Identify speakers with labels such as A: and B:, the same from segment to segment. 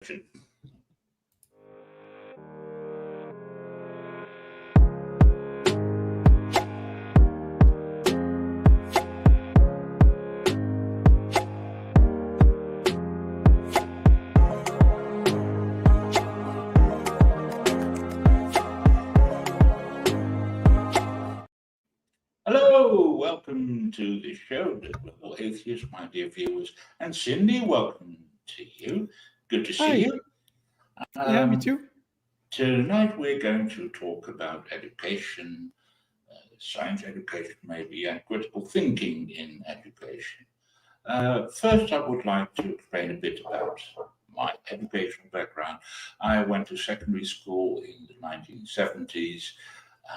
A: Hello, welcome to the show, The Global Atheists, my dear viewers. And Cindy, welcome to you. Good to see you.
B: Yeah, me too.
A: Tonight we're going to talk about education, science education maybe, and critical thinking in education. First, I would like to explain a bit about my educational background. I went to secondary school in the 1970s,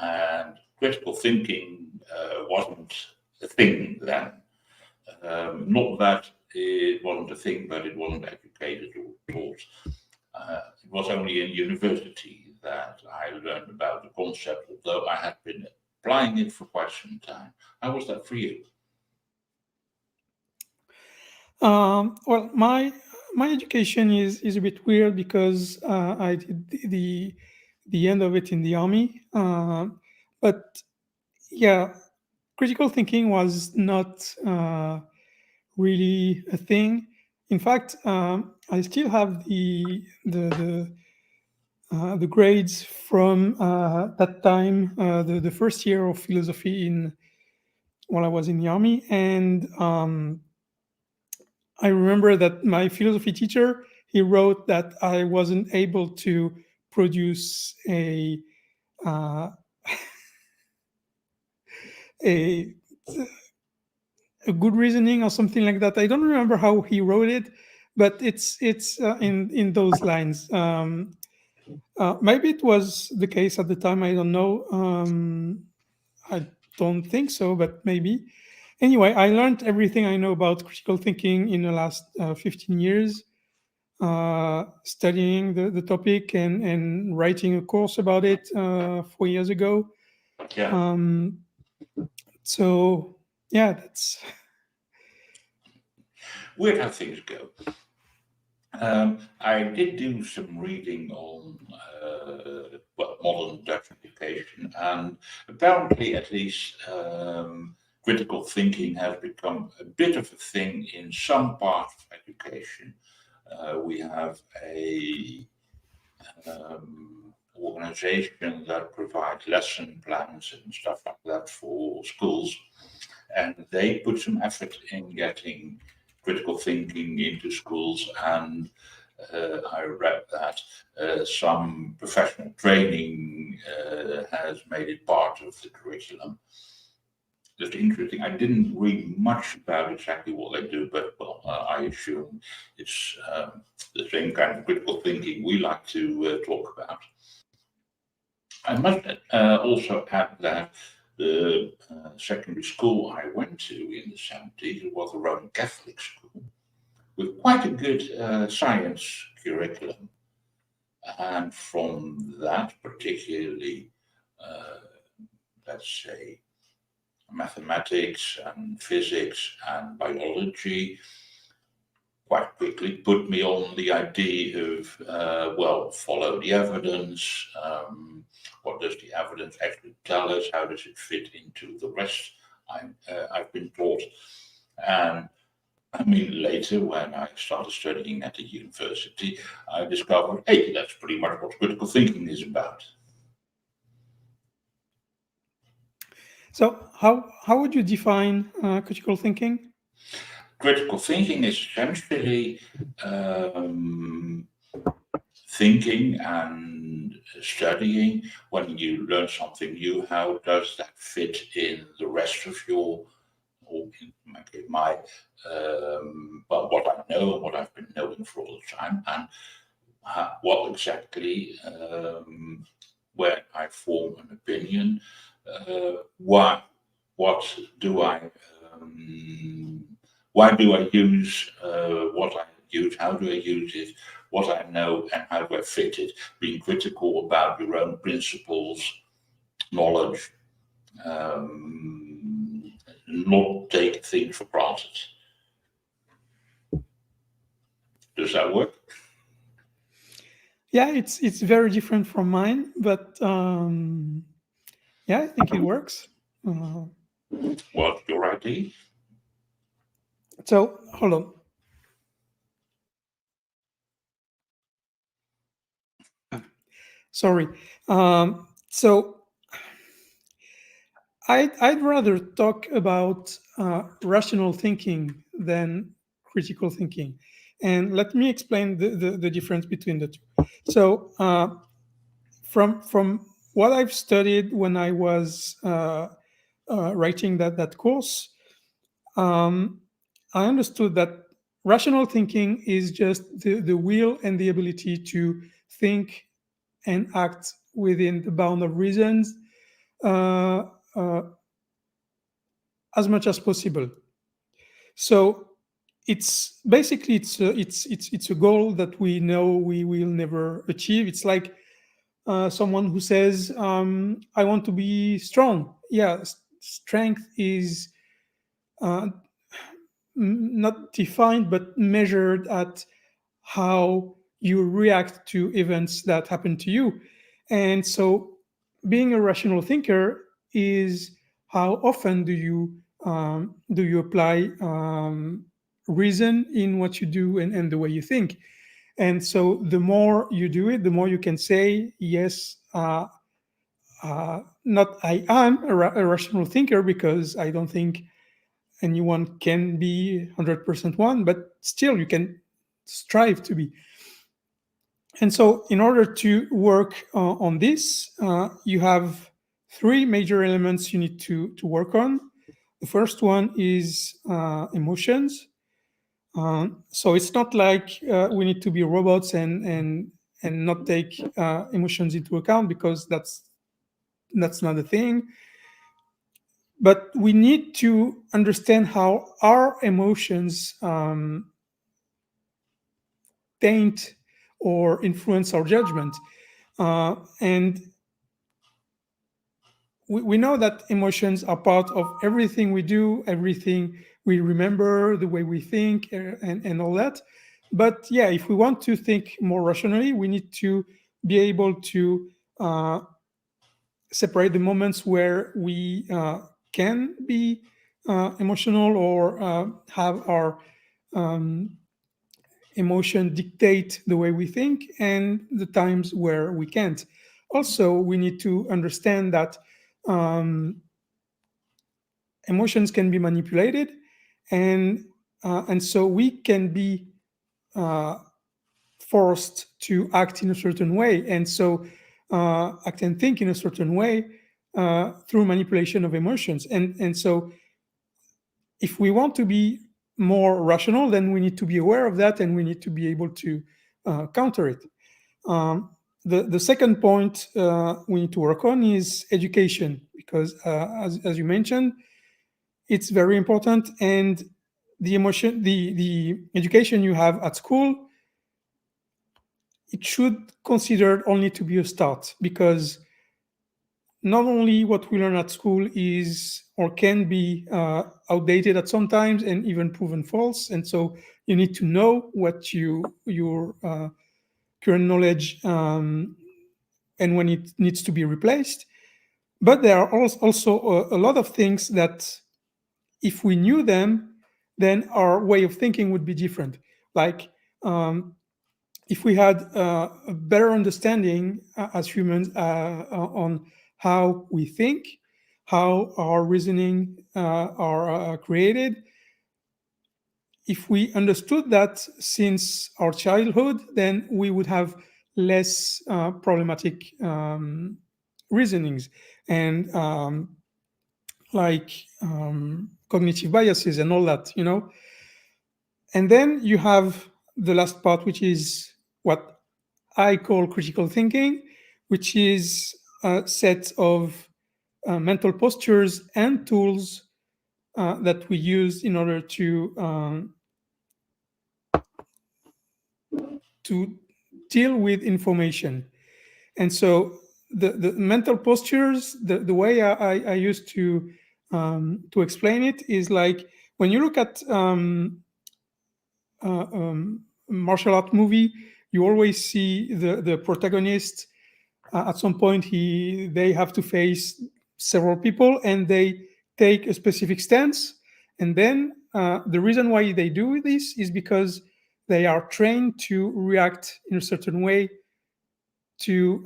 A: and critical thinking wasn't a thing then. Not that it wasn't a thing, but it wasn't educated or taught. It was only in university that I learned about the concept, although I had been applying it for quite some time. How was that for you?
B: Well, my education is a bit weird because I did the end of it in the army. But yeah, critical thinking was not really a thing. In fact, I still have the grades from that time, the first year of philosophy in while I was in the army, and I remember that my philosophy teacher, he wrote that I wasn't able to produce uh, a a good reasoning or something like that. I don't remember how he wrote it, but it's in those lines. Maybe it was the case at the time. I don't know. I don't think so, but maybe. Anyway, I learned everything I know about critical thinking in the last 15 years, studying the topic and writing a course about it 4 years ago.
A: Yeah.
B: So, yeah, that's.
A: Weird how things go. I did do some reading on modern Dutch education, and apparently, at least, critical thinking has become a bit of a thing in some parts of education. We have a organization that provides lesson plans and stuff like that for schools, and they put some effort in getting critical thinking into schools. And I read that some professional training has made it part of the curriculum. Just interesting. I didn't read much about exactly what they do, but well, I assume it's the same kind of critical thinking we like to talk about. I must also add that the secondary school I went to in the 70s was a Roman Catholic school with quite a good science curriculum. And from that, particularly, let's say, mathematics and physics and biology, quite quickly put me on the idea of, follow the evidence. What does the evidence actually tell us? How does it fit into the rest I've been taught? And I mean, later when I started studying at the university, I discovered, hey, that's pretty much what critical thinking is about.
B: So, how would you define critical thinking?
A: Critical thinking is essentially thinking and studying. When you learn something new, how does that fit in the rest of your, or in my what I know and what I've been knowing for all the time, and what exactly, when I form an opinion, what do I, why do I use what I use, how do I use it, what I know, and how do I fit it, being critical about your own principles, knowledge, not take things for granted. Does that work?
B: Yeah, it's very different from mine, but yeah, I think it works.
A: What's your idea?
B: So hold on. Sorry. So I'd rather talk about rational thinking than critical thinking, and let me explain the difference between the two. So from what I've studied when I was writing that course, um, I understood that rational thinking is just the will and the ability to think and act within the bound of reasons uh, uh, as much as possible. So it's basically it's a goal that we know we will never achieve. It's like someone who says, "I want to be strong." Yeah, strength is uh, not defined but measured at how you react to events that happen to you. And so, being a rational thinker is how often do you apply reason in what you do and the way you think. And so, the more you do it, the more you can say, yes, not I am a rational thinker because I don't think anyone can be 100% one, but still you can strive to be. And so, in order to work on this, you have three major elements you need to work on. The first one is emotions. So it's not like we need to be robots and not take emotions into account, because that's not a thing. But we need to understand how our emotions taint or influence our judgment. And we know that emotions are part of everything we do, everything we remember, the way we think, and all that. But yeah, if we want to think more rationally, we need to be able to uh, separate the moments where we can be emotional or have our um, emotion dictate the way we think, and the times where we can't. Also, we need to understand that um, emotions can be manipulated, and so we can be uh, forced to act in a certain way, and so act and think in a certain way through manipulation of emotions. And so if we want to be more rational, then we need to be aware of that, and we need to be able to counter it. Um, the second point we need to work on is education, because as you mentioned, it's very important. And the education you have at school, it should consider only to be a start, because not only what we learn at school is or can be outdated at some times and even proven false, and so you need to know what your current knowledge and when it needs to be replaced. But there are also a lot of things that, if we knew them, then our way of thinking would be different. Like if we had a better understanding as humans on how we think, how our reasoning are created. If we understood that since our childhood, then we would have less problematic reasonings and cognitive biases and all that, you know. And then you have the last part, which is what I call critical thinking, which is a set of mental postures and tools that we use in order to deal with information. And so the mental postures, the way I used to explain it is like when you look at martial art movie, you always see the protagonist. At some point, they have to face several people, and they take a specific stance. And then the reason why they do this is because they are trained to react in a certain way to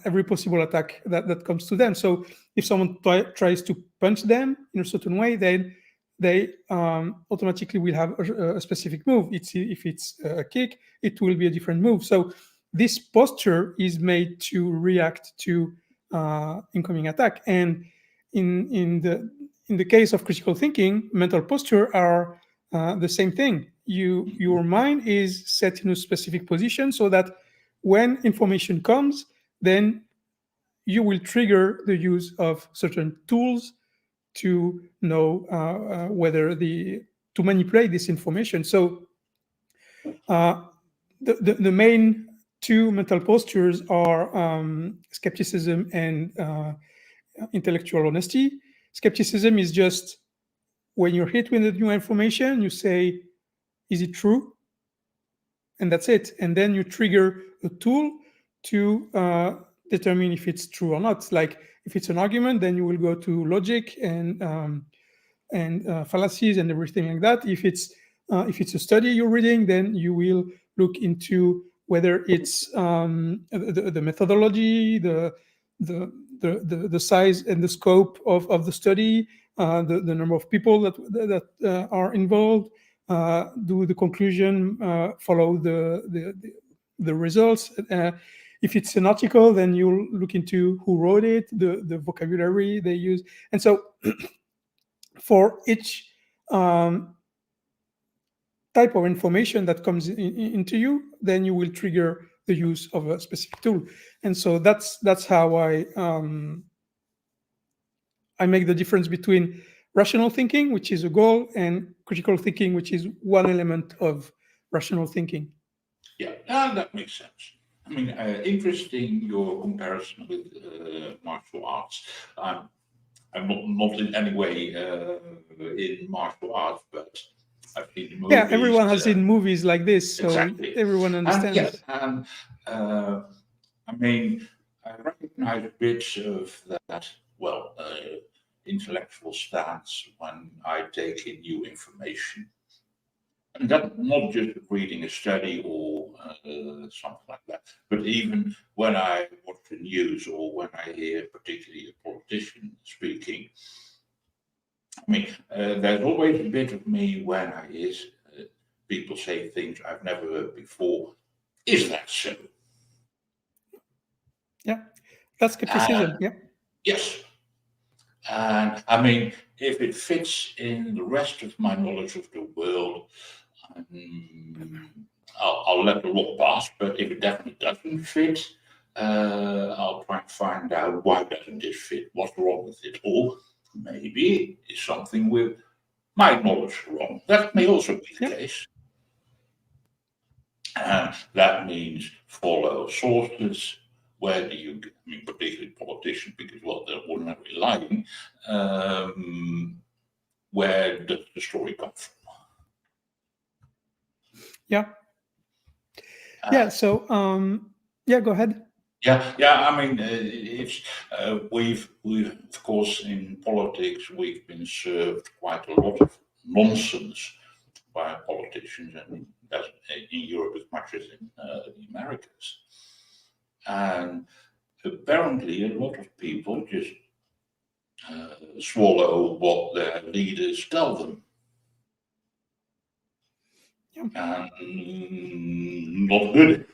B: every possible attack that comes to them. So if someone tries to punch them in a certain way, then they automatically will have a specific move. If it's a kick, it will be a different move. So this posture is made to react to incoming attack. And in the case of critical thinking, mental posture are the same thing. Your mind is set in a specific position so that when information comes, then you will trigger the use of certain tools to know whether to manipulate this information. So the main two mental postures are skepticism and intellectual honesty. Skepticism is just when you're hit with the new information, you say, is it true? And that's it. And then you trigger a tool to determine if it's true or not. Like if it's an argument, then you will go to logic and fallacies and everything like that. If it's a study you're reading, then you will look into whether it's the methodology, the size and the scope of the study, the number of people that are involved. Do the conclusion follow the results? If it's an article, then you'll look into who wrote it, the vocabulary they use, and so for each type of information that comes into you, then you will trigger the use of a specific tool. And so that's how I make the difference between rational thinking, which is a goal, and critical thinking, which is one element of rational thinking.
A: Yeah, that makes sense. I mean, interesting your comparison with martial arts. I'm not in any way in martial arts, but I've seen the movies.
B: Yeah, everyone has seen movies like this, so
A: exactly.
B: Everyone understands.
A: And I mean, I recognize bits of that, intellectual stance when I take in new information. And that not just reading a study or something like that, but even when I watch the news or when I hear particularly a politician speaking. I mean, there's always a bit of me when I hear people say things I've never heard before. Is that so?
B: Yeah, that's skepticism. Yeah.
A: Yes. And I mean, if it fits in the rest of my knowledge of the world, I'll let the law pass. But if it definitely doesn't fit, I'll try and find out why doesn't this fit? What's wrong with it? Or maybe it's something with my knowledge wrong. That may also be the case. And that means follow sources. Where do you, I mean, particularly politicians, because, they're ordinarily lying. Where does the story come from?
B: Yeah. So, go ahead.
A: Yeah. I mean, it's we've of course in politics we've been served quite a lot of nonsense by politicians, and that's in Europe as much as in the Americas. And apparently, a lot of people just swallow what their leaders tell them. Yeah. And not good.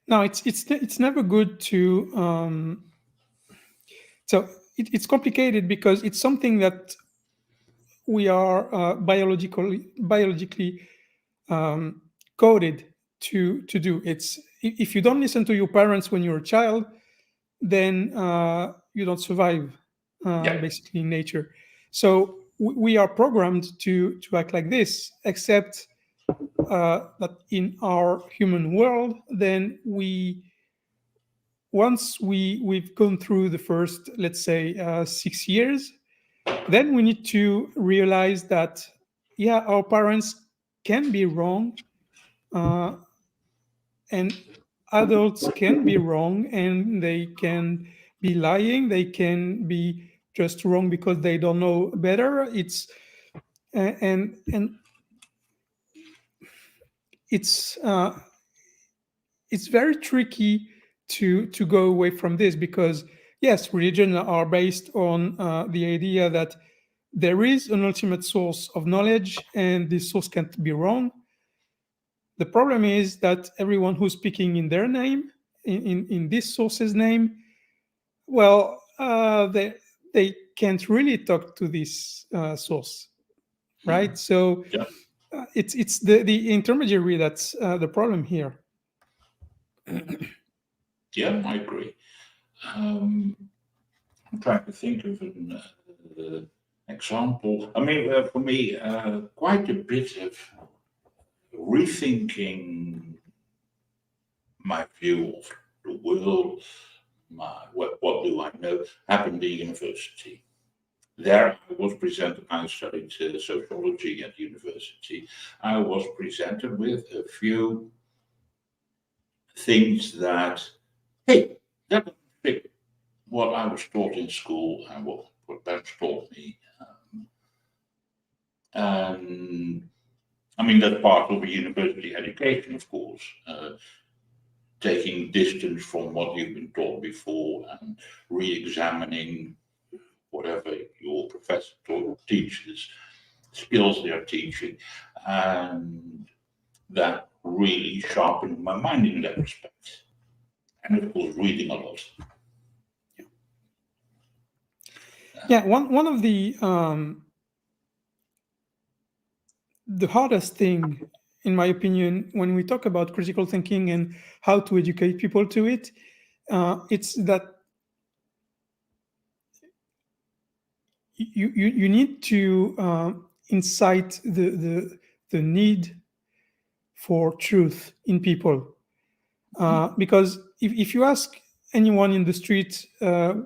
B: No, it's never good to. So it's complicated because it's something that we are biologically coded to do. It's if you don't listen to your parents when you're a child, then you don't survive. Basically, in nature. So we are programmed to act like this, except that in our human world, then once we've gone through the first, let's say, 6 years, then we need to realize that, our parents can be wrong, and adults can be wrong, and they can be lying. They can be just wrong because they don't know better. And it's it's very tricky to go away from this, because yes, religions are based on the idea that there is an ultimate source of knowledge and this source can't be wrong. The problem is that everyone who's speaking in their name, in this source's name, well, they can't really talk to this source, right? So
A: Yeah,
B: it's the intermediary that's the problem here.
A: yeah, I agree. I'm trying to think of an example. I mean, for me, quite a bit of rethinking my view of the world, what do I know, happened at university. There I was presented, I studied sociology at university. I was presented with a few things that, hey, that doesn't fit what I was taught in school and what parents taught me. And I mean, that's part of a university education, of course, taking distance from what you've been taught before and re-examining whatever your professor or teachers skills they're teaching. And that really sharpened my mind in that respect. And of course, reading a lot.
B: Yeah, one of the hardest thing, in my opinion, when we talk about critical thinking and how to educate people to it, it's that you need to incite the need for truth in people, because if you ask anyone in the street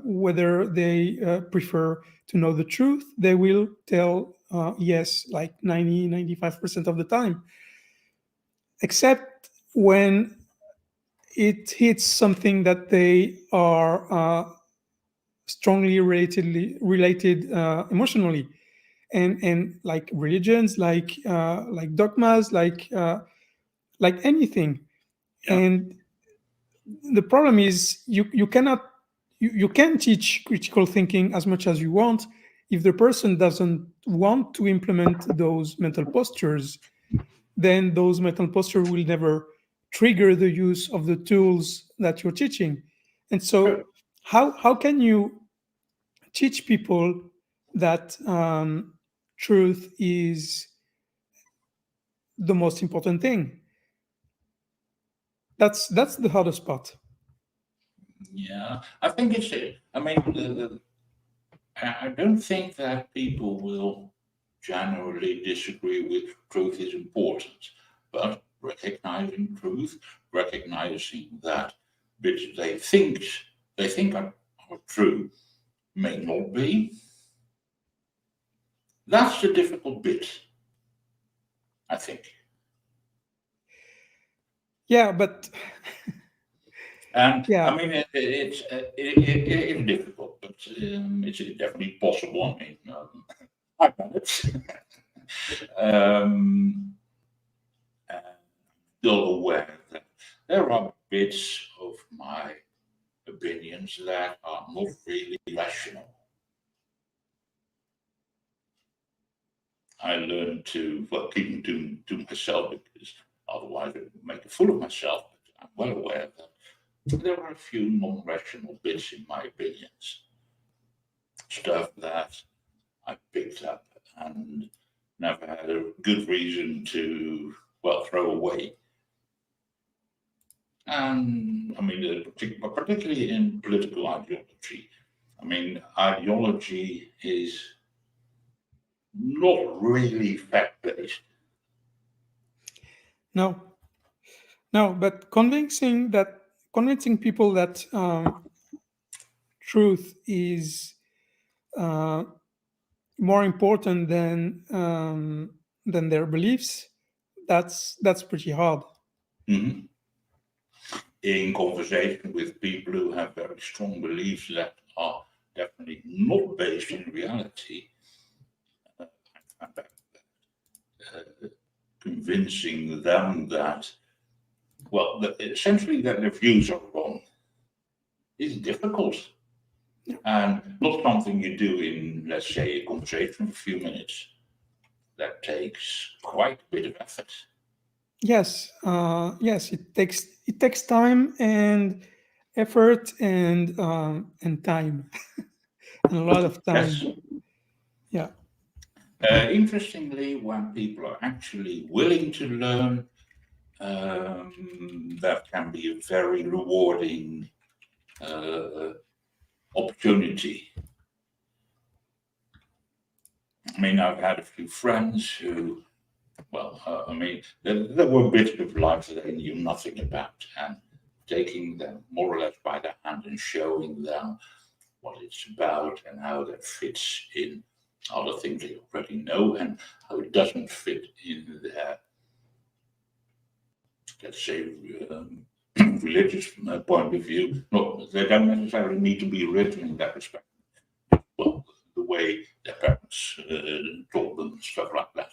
B: whether they prefer to know the truth, they will tell yes, like 95% of the time, except when it hits something that they are strongly related emotionally, and like religions, like dogmas, like anything.
A: Yeah.
B: And the problem is you cannot you can teach critical thinking as much as you want. If the person doesn't want to implement those mental postures, then those mental postures will never trigger the use of the tools that you're teaching. And so how can you teach people that truth is the most important thing? That's the hardest part.
A: Yeah, I think it's. I mean, I don't think that people will generally disagree with truth is important, but recognizing truth, recognizing that bits they think are true may not be. That's the difficult bit, I think.
B: Yeah, but
A: And
B: yeah,
A: I mean, it's difficult, but it's definitely possible. I mean, I've done it. um, and still aware that there are bits of my opinions that are not really rational. I learned to, well, keep them to myself, because otherwise I would make a fool of myself. But I'm well aware that there are a few non-rational bits in my opinions, stuff that I picked up and never had a good reason to, well, throw away. And I mean, particularly in political ideology. I mean, ideology is not really fact-based.
B: no, but convincing people that truth is uh, more important than their beliefs, that's pretty hard.
A: Mhm. In conversation with people who have very strong beliefs that are definitely not based in reality, I find that convincing them that, well, essentially that their views are wrong is difficult. And not something you do in, let's say, a conversation for a few minutes. That takes quite a bit of effort.
B: Yes, yes, it takes time and effort and time and a lot of time.
A: Yes.
B: Yeah.
A: Interestingly, when people are actually willing to learn, that can be a very rewarding opportunity. I mean, I've had a few friends who, well, I mean, there were bits of life that they knew nothing about, and taking them more or less by the hand and showing them what it's about and how that fits in other things they already know and how it doesn't fit in their, let's say, religious point of view. No, they don't necessarily need to be written in that respect. Well, the way their parents taught them, stuff like that.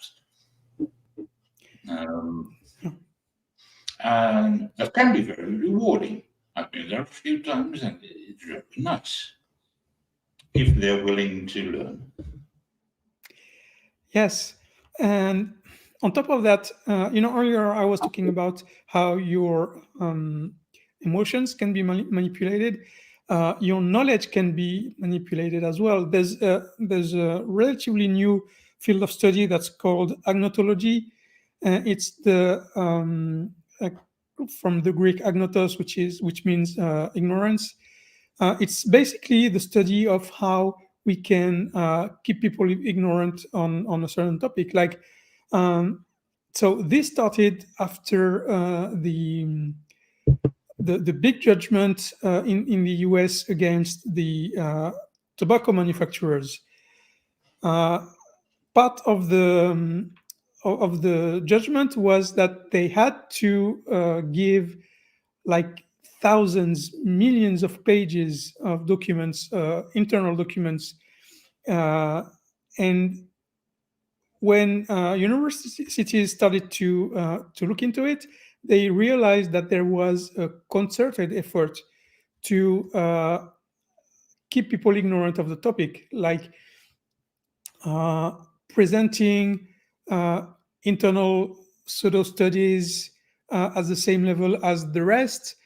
A: And that can be very rewarding. I've been there a few times and it's very nice if they're willing to learn.
B: Yes, and on top of that, earlier I was talking about how your emotions can be manipulated. Your knowledge can be manipulated as well. There's a relatively new field of study that's called agnotology. It's the from the Greek agnotos, which means ignorance. It's basically the study of how we can keep people ignorant on a certain topic. Like, so this started after the big judgment in the US against the tobacco manufacturers. Part of the judgment was that they had to give like thousands, millions of pages of documents, internal documents, and when universities started to look into it, they realized that there was a concerted effort to keep people ignorant of the topic, like presenting internal pseudo studies at the same level as the rest,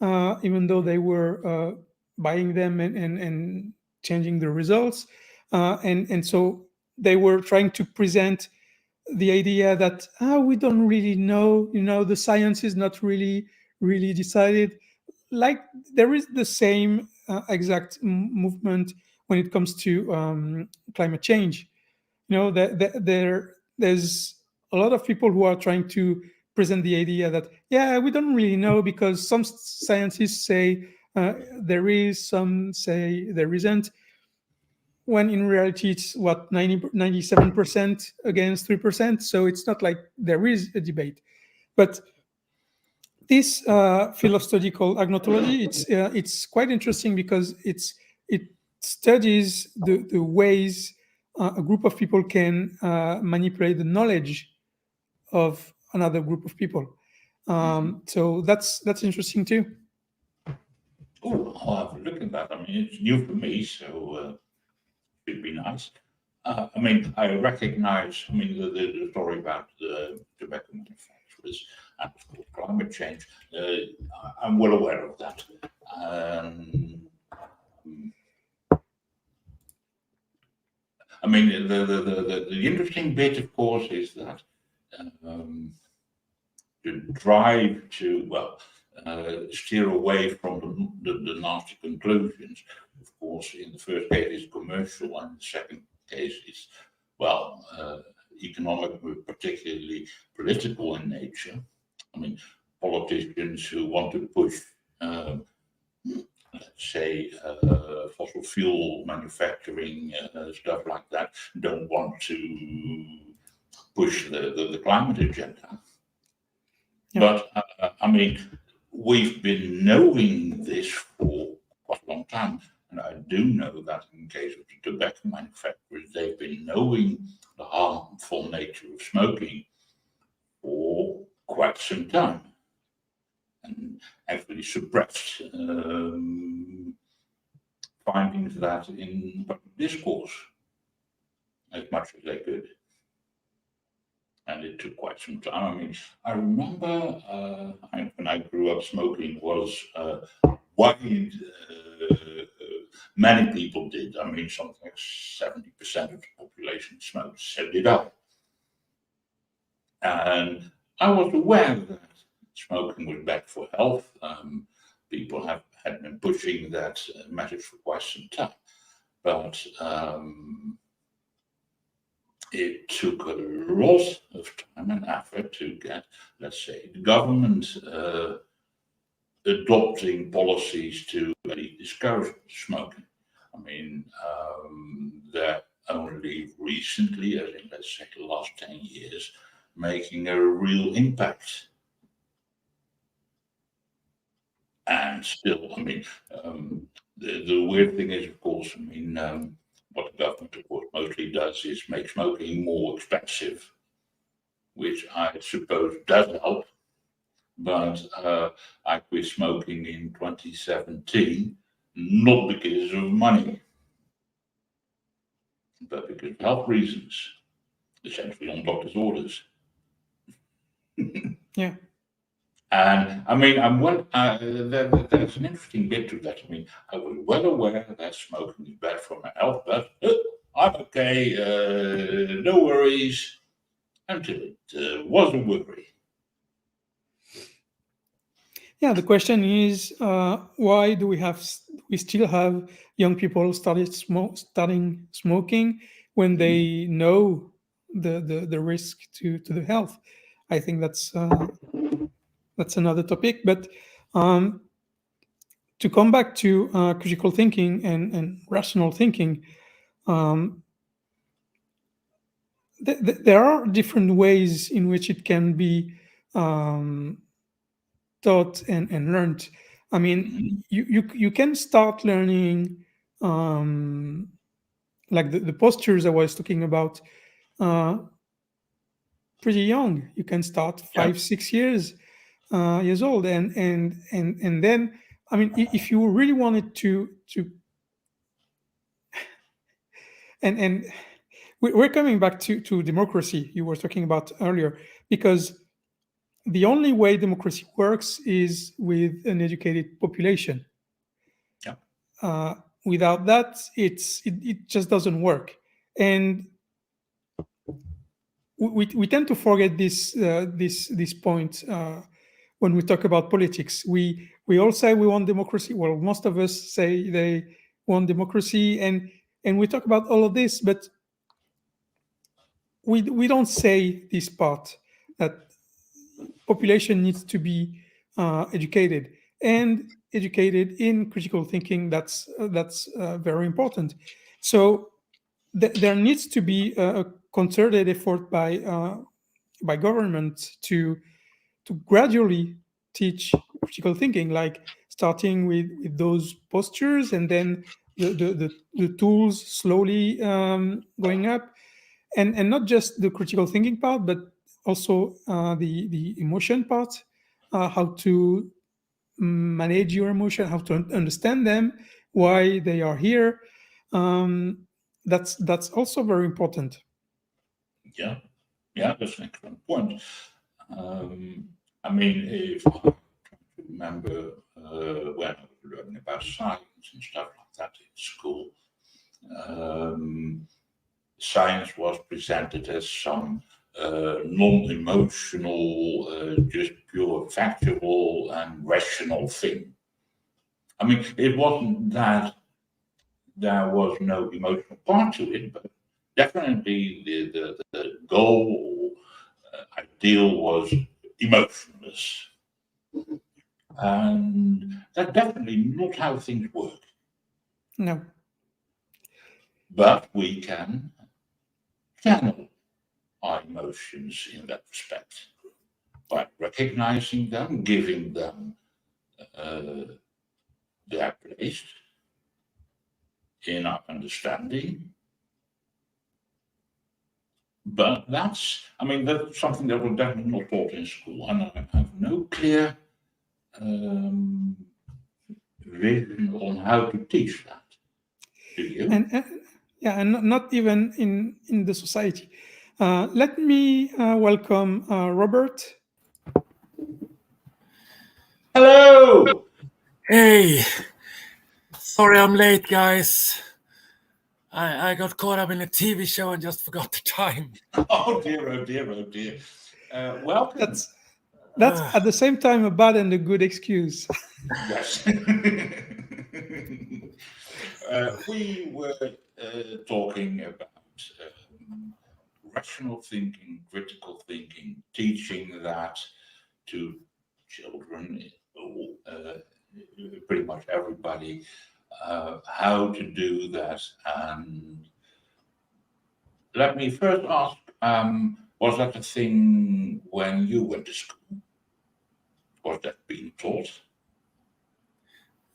B: even though they were buying them and changing the results. And so they were trying to present the idea that we don't really know, the science is not really decided. Like there is the same exact movement when it comes to climate change. There's a lot of people who are trying to present the idea that we don't really know because some scientists say there is, some say there isn't, when in reality it's 97% against 3%. So it's not like there is a debate. But this field of study called agnotology, it's quite interesting because it studies the ways a group of people can manipulate the knowledge of another group of people. So that's interesting too.
A: Oh, I'll have a look at that. I mean, it's new for me, so it'd be nice. I mean, I recognize, I mean, the story about the tobacco manufacturers and, of course, climate change. I'm well aware of that. I mean, the interesting bit, of course, is that the drive to, well, steer away from the nasty conclusions. Of course, in the first case is commercial, and the second case is, well, economic, but particularly political in nature. I mean, politicians who want to push, let's say, fossil fuel manufacturing, stuff like that, don't want to push the climate agenda. But I mean, we've been knowing this for quite a long time. And I do know that in case of the tobacco manufacturers, they've been knowing the harmful nature of smoking for quite some time and actually suppressed findings of that in public discourse as much as they could. And it took quite some time. I mean, I remember when I grew up, smoking was wide. Many people did. I mean, something like 70% of the population smoked, so did I. And I was aware that smoking was bad for health. People had been pushing that message for quite some time. But it took a lot of time and effort to get, let's say, the government adopting policies to really discourage smoking. I mean, they're only recently, as in, let's say, the last 10 years, making a real impact. And still, I mean, the weird thing is, of course, I mean, what the government, of course, mostly does is make smoking more expensive, which I suppose does help. But I quit smoking in 2017, not because of money, but because of health reasons, essentially on doctor's orders.
B: Yeah.
A: And I mean, there's an interesting bit to that. I mean, I was well aware that smoking is bad for my health, but I'm okay, no worries, until it was a worry.
B: Yeah, the question is, why do we still have young people starting smoking when they know the risk to the health? I think that's another topic. But to come back to critical thinking and rational thinking, there are different ways in which it can be taught and learned. I mean, you can start learning like the postures I was talking about pretty young. You can start 5-6 years old, and then, I mean, if you really wanted to and we're coming back to democracy you were talking about earlier, because the only way democracy works is with an educated population. Without that, it just doesn't work. And we tend to forget this point when we talk about politics. We all say we want democracy. Well, most of us say they want democracy, and we talk about all of this, but we don't say this part, that population needs to be educated, and educated in critical thinking. That's very important. So there needs to be a concerted effort by government to gradually teach critical thinking, like starting with those postures, and then the tools slowly going up, and not just the critical thinking part, but also the emotion part, how to manage your emotion, how to understand them, why they are here. That's also very important.
A: Yeah, that's an excellent point. I mean, if I remember when I was learning about science and stuff like that in school, science was presented as some non-emotional, just pure factual and rational thing. I mean, it wasn't that there was no emotional part to it, but definitely the goal or ideal was emotionless. And that's definitely not how things work.
B: No.
A: But we can channel our emotions in that respect. by recognizing them, giving them their place in our understanding. But that's something that was definitely not taught in school, and I have no clear vision on how to teach that. Do you?
B: And not even in the society. Let me welcome Robert.
A: Hello!
C: Hey, sorry I'm late, guys. I got caught up in a TV show and just forgot the time.
A: Oh dear, oh dear, oh dear. Welcome.
B: That's at the same time a bad and a good excuse.
A: Yes. We were talking about rational thinking, critical thinking, teaching that to children, pretty much everybody, how to do that. And let me first ask, was that a thing when you went to school? Was that being taught?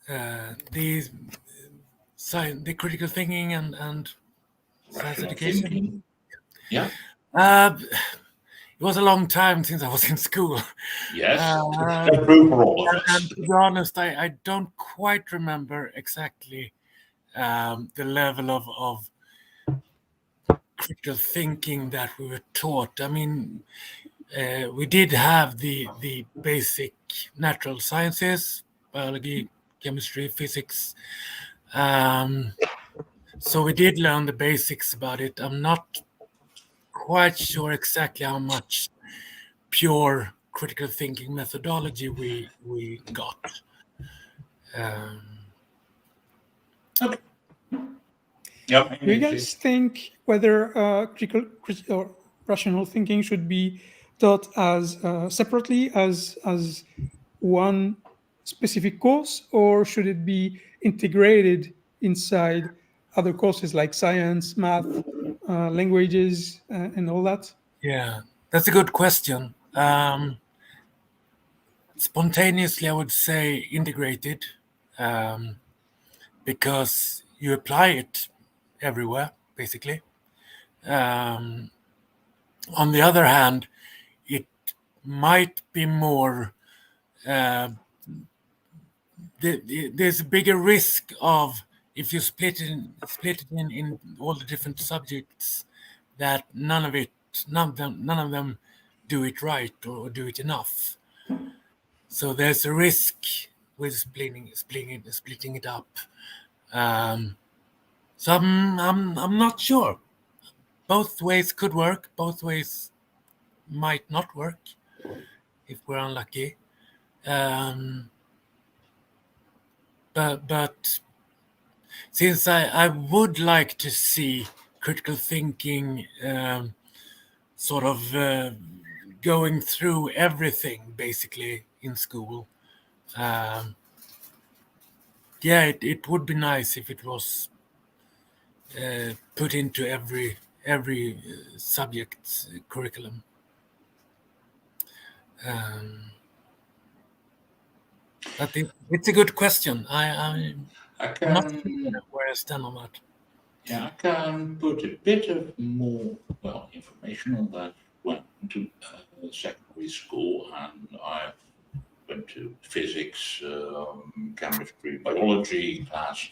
C: The critical thinking and science education.
A: Thinking. Yeah.
C: It was a long time since I was in school.
A: Yes, that's true for all of us.
C: And to be honest, I don't quite remember exactly the level of critical thinking that we were taught. I mean, we did have the basic natural sciences, biology, chemistry, physics. So we did learn the basics about it. I'm not quite sure exactly how much pure critical thinking methodology we got.
A: Okay. Yeah.
B: Do you guys think whether critical or rational thinking should be taught as separately as one specific course, or should it be integrated inside other courses like science, math, languages, and all that?
C: Yeah, that's a good question. Spontaneously, I would say integrated, because you apply it everywhere, basically. On the other hand, it might be more. There's a bigger risk of, if you split it in all the different subjects, that none of them do it right or do it enough. So there's a risk with splitting it up. So I'm not sure. Both ways could work. Both ways might not work if we're unlucky. But since I would like to see critical thinking sort of going through everything basically in school, it would be nice if it was put into every subject curriculum. But it's a good question. I'm not sure where I stand on that.
A: Yeah, I can put a bit of more information on that. Went to secondary school, and I went to physics, chemistry, biology class.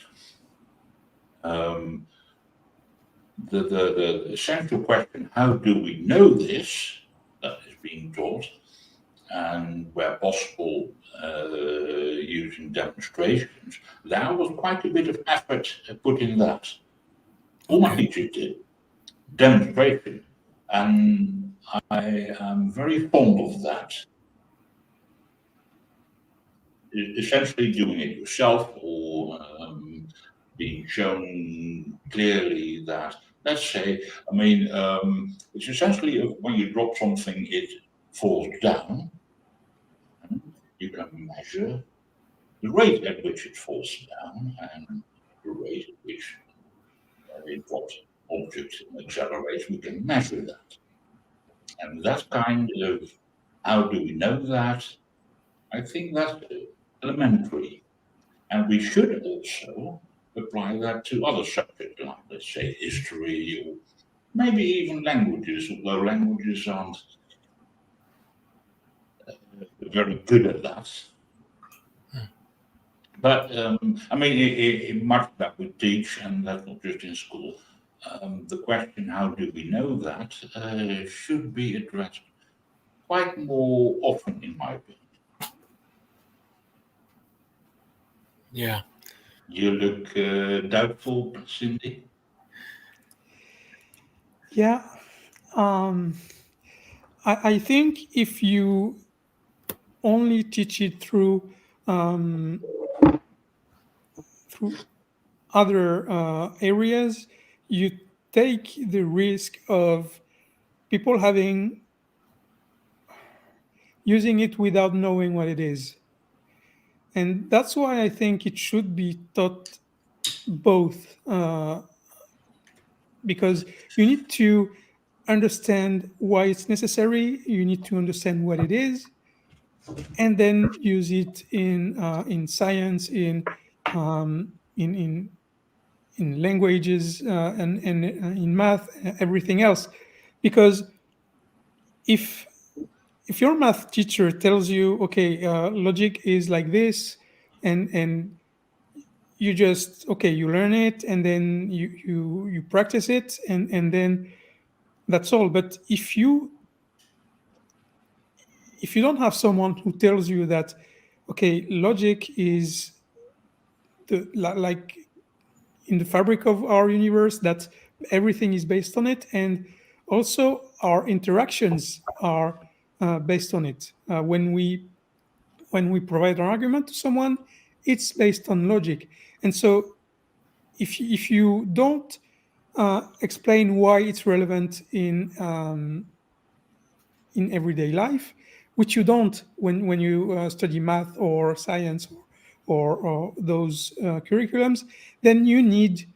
A: The essential question: how do we know this? That is being taught, and where possible, using demonstrations. There was quite a bit of effort put in that. All my teachers did demonstration, and I am very fond of that. Essentially, doing it yourself, or being shown clearly that, let's say, it's essentially when you drop something, it falls down. You can measure the rate at which it falls down and the rate at which it drops objects and accelerates. We can measure that. And that kind of how do we know that? I think that's elementary. And we should also apply that to other subjects, like, let's say, history, or maybe even languages, although languages aren't very good at that. But I mean, in much that we teach, and that's not just in school, the question, how do we know that, should be addressed quite more often, in my opinion.
C: Yeah.
A: You look doubtful, Cindy.
B: Yeah. I think if you only teach it through other areas, you take the risk of people using it without knowing what it is. And that's why I think it should be taught both, because you need to understand why it's necessary, you need to understand what it is, and then use it in science, in languages, and in math, everything else. Because if your math teacher tells you, okay, logic is like this, and you just, okay, you learn it, and then you practice it, and then that's all. But if you don't have someone who tells you that, okay, logic is like in the fabric of our universe, that everything is based on it, and also our interactions are based on it. When we provide an argument to someone, it's based on logic. And so if you don't explain why it's relevant in everyday life, which you don't when you study math or science or those curriculums, then you need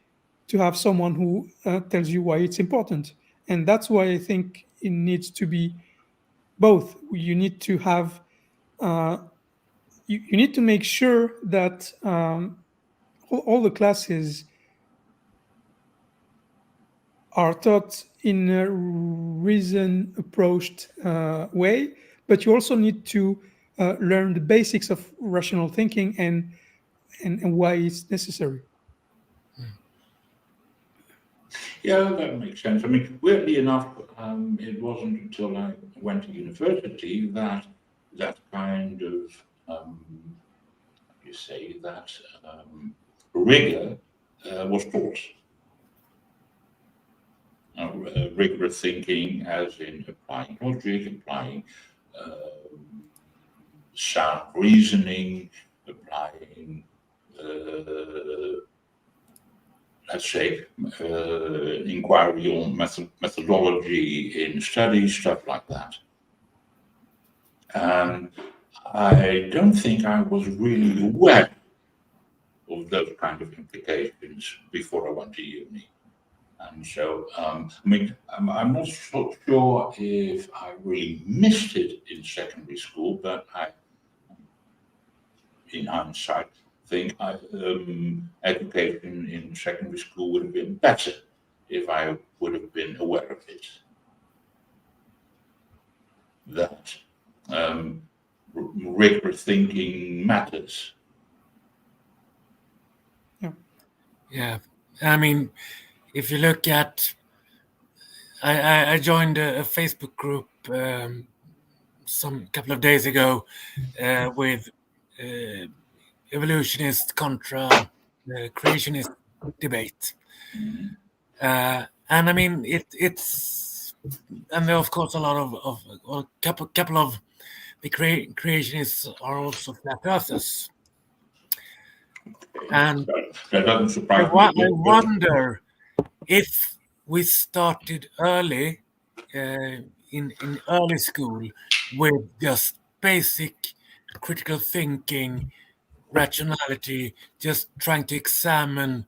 B: to have someone who tells you why it's important. And that's why I think it needs to be both. You need to have you need to make sure that all the classes are taught in a reason approached way, but you also need to learn the basics of rational thinking and why it's necessary.
A: Yeah, that makes sense. I mean, weirdly enough, it wasn't until I went to university that kind of, you say, that rigor was taught. Rigorous thinking, as in applying logic, applying sound reasoning, applying, let's say, inquiry on methodology in studies, stuff like that. And I don't think I was really aware of those kind of implications before I went to uni. And so, I mean, I'm not so sure if I really missed it in secondary school, but in hindsight, think education in secondary school would have been better if I would have been aware of it. That rigorous thinking matters.
C: Yeah. I mean, if you look at, I joined a Facebook group some couple of days ago with evolutionist contra creationist debate. And I mean, it's, and there are of course a lot of a couple of the creationists are also flat earthers. And
A: that doesn't surprise me.
C: I wonder if we started early in early school with just basic critical thinking, rationality, just trying to examine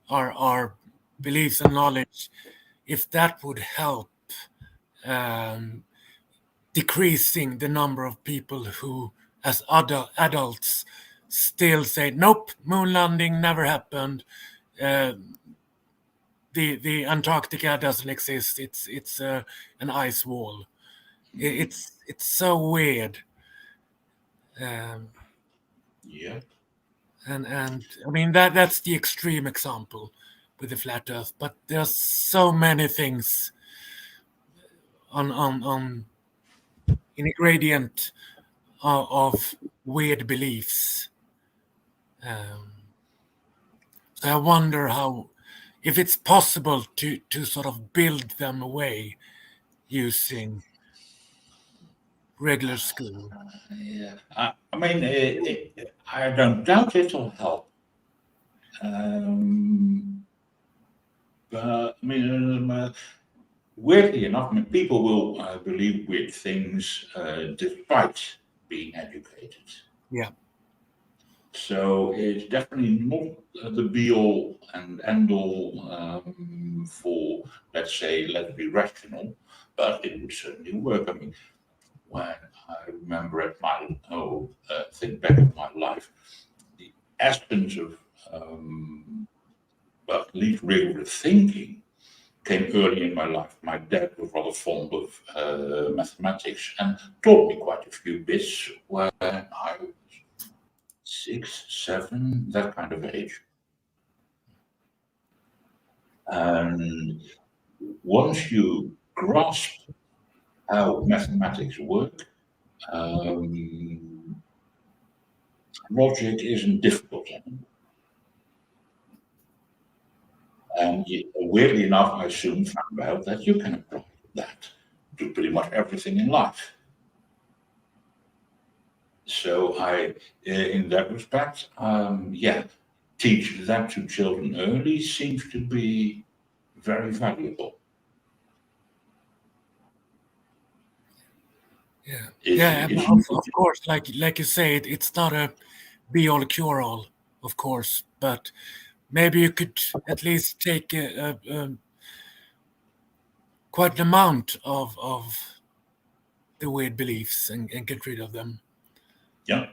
C: our beliefs and knowledge, if that would help decreasing the number of people who, as adults, still say, nope, moon landing never happened. The Antarctica doesn't exist. It's an ice wall. It's so weird.
A: Yeah.
C: And I mean that's the extreme example with the flat Earth. But there's so many things on in a gradient of weird beliefs. So I wonder if it's possible to sort of build them away using regular school.
A: Yeah. I mean, I don't doubt it'll help. But I mean, weirdly enough, I mean, people will believe weird things despite being educated.
C: Yeah.
A: So it's definitely not the be-all and end-all for, let's say, let's be rational, but it would certainly work. I mean, when I remember think back of my life, the essence of, well, at least rigorous thinking came early in my life. My dad was rather fond of mathematics and taught me quite a few bits when I was 6, 7, that kind of age. And once you grasp how mathematics work, logic isn't difficult anymore. And weirdly enough, I soon found out that you can apply that to pretty much everything in life. So in that respect, teach that to children early seems to be very valuable.
C: Yeah, of course, like you say, it's not a be-all cure-all, of course, but maybe you could at least take quite an amount of the weird beliefs and get rid of them.
A: Yeah.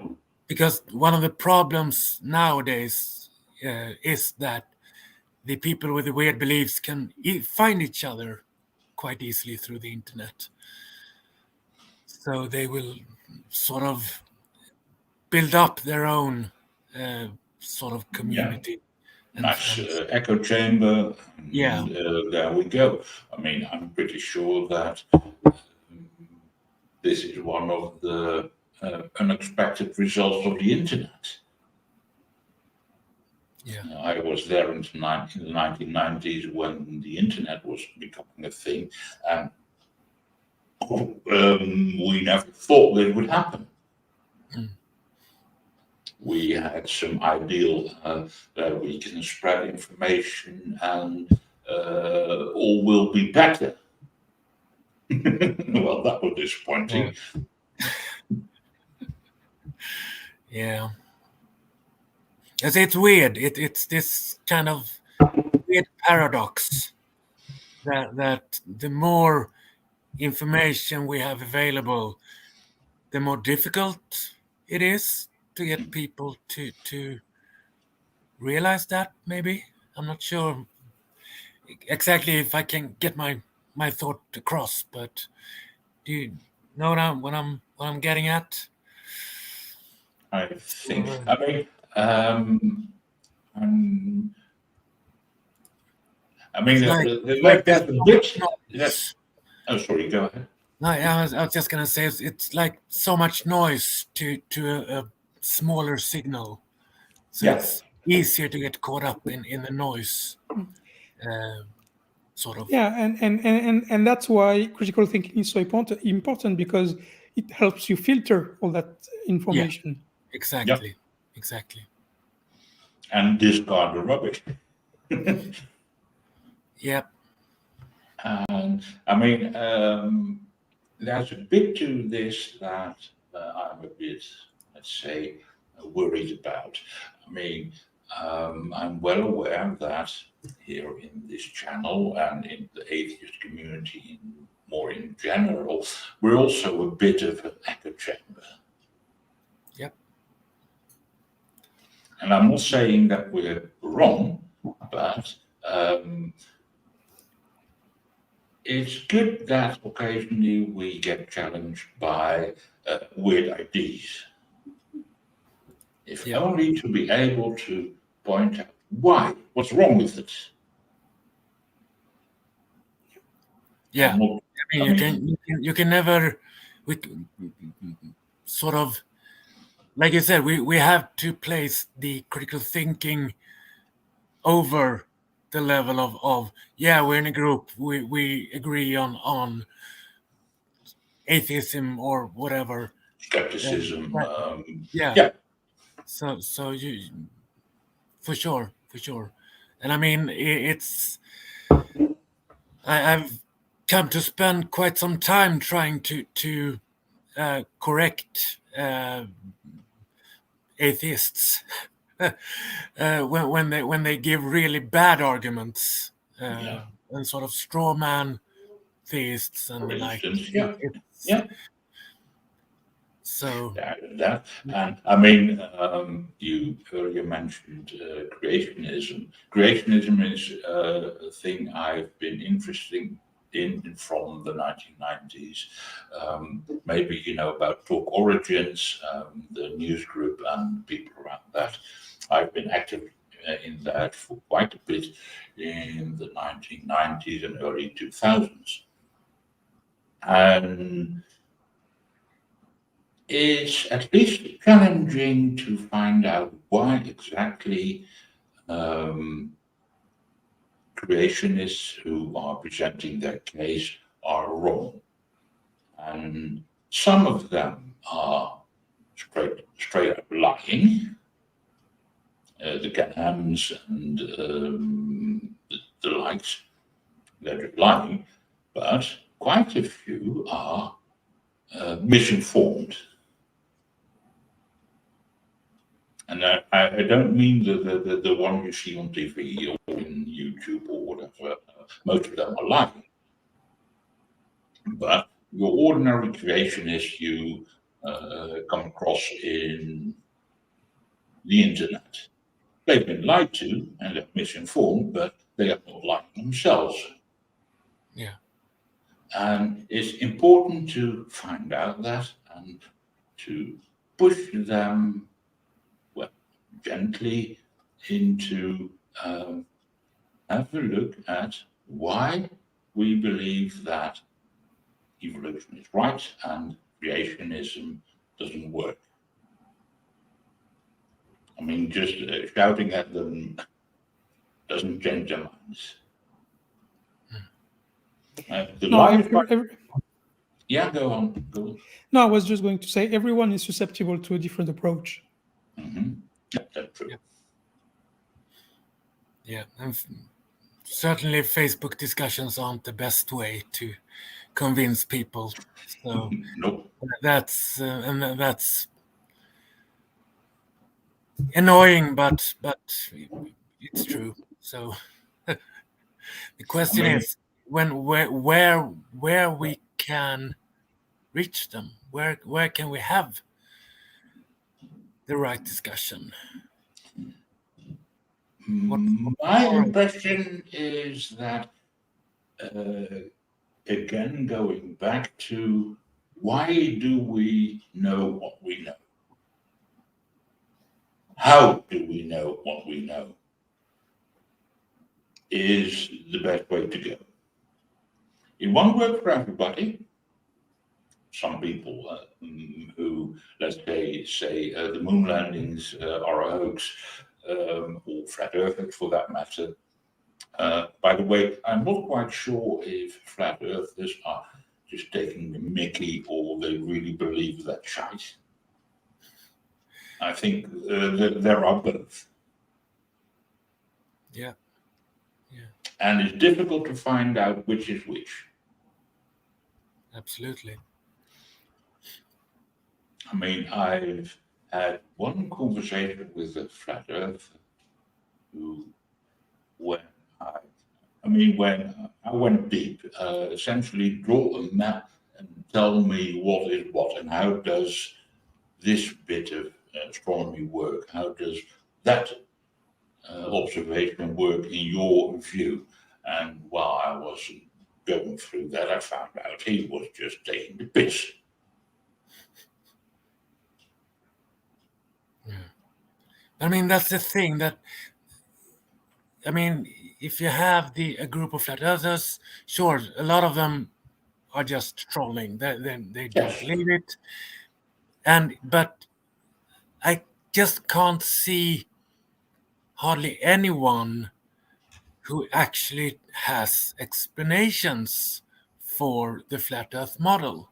C: Because one of the problems nowadays is that the people with the weird beliefs can find each other quite easily through the internet. So they will sort of build up their own sort of community.
A: Yeah. Nice echo chamber.
C: Yeah.
A: And, there we go. I mean, I'm pretty sure that this is one of the unexpected results of the internet.
C: Yeah.
A: I was there in the 1990s when the internet was becoming a thing, and we never thought that it would happen. We had some ideal that we can spread information and all will be better. Well, that was disappointing.
C: Yeah. It's weird. It's this kind of weird paradox that the more information we have available, the more difficult it is to get people to realize that. Maybe I'm not sure exactly if I can get my thought across, but do you know what I'm getting at?
A: I think. I mean, there's a bit. Oh, sorry. Go ahead.
C: No, I was just gonna say it's like so much noise to a smaller signal, so it's easier to get caught up in the noise, sort of.
B: Yeah, and that's why critical thinking is so important because it helps you filter all that information.
C: Yeah, exactly.
A: And discard the rubbish.
C: Yep.
A: And I mean, there's a bit to this that I'm a bit, let's say, worried about. I mean, I'm well aware that here in this channel and in the atheist community in more in general, we're also a bit of an echo chamber.
C: Yep.
A: And I'm not saying that we're wrong, but it's good that occasionally we get challenged by weird ideas. If only to be able to point out what's wrong with it.
C: Yeah, you can never, sort of, like you said, we have to place the critical thinking over the level of we're in a group, we agree on atheism or whatever,
A: skepticism.
C: Yeah. So you, for sure, and I mean it's I've come to spend quite some time trying to correct atheists when they give really bad arguments and sort of straw man theists and the like. So
A: that, and I mean, you earlier mentioned creationism. Creationism is a thing I've been interested in from the 1990s. Maybe you know about Talk Origins, the news group, and people around that. I've been active in that for quite a bit in the 1990s and early 2000s, and it's at least challenging to find out why exactly creationists who are presenting their case are wrong. And some of them are straight up lying, the Canhams and the likes, they're lying, but quite a few are misinformed. And I don't mean the one you see on TV or in YouTube or whatever. Most of them are lying. But your ordinary creationist you come across in the internet, they've been lied to and they're misinformed, but they are not lying themselves.
C: Yeah.
A: And it's important to find out that and to push them gently into have a look at why we believe that evolution is right and creationism doesn't work. I mean, just shouting at them doesn't change their minds. Yeah, go on.
B: No, I was just going to say everyone is susceptible to a different approach.
A: Mm-hmm. Yeah, that's true.
C: Yeah, and certainly Facebook discussions aren't the best way to convince people. So
A: nope.
C: That's annoying, but it's true. So the question is where we can reach them. Where can we have the right discussion?
A: My impression is that, again, going back to why do we know what we know? How do we know what we know? Is the best way to go. It won't work for everybody. Some people who, let's say the moon landings are a hoax, or flat earthers for that matter. By the way, I'm not quite sure if flat earthers are just taking the mickey or they really believe that shite. I think there are both.
C: Yeah.
A: And it's difficult to find out which is which.
C: Absolutely.
A: I mean, I've had one conversation with a flat earther who, when I I mean, when I went deep, essentially draw a map and tell me what is what and how does this bit of astronomy work? How does that observation work in your view? And while I was going through that, I found out he was just taking the piss.
C: I mean, that's the thing that, I mean, if you have a group of flat earthers, sure, a lot of them are just trolling. They don't
A: Yes.
C: believe it. But I just can't see hardly anyone who actually has explanations for the flat Earth model.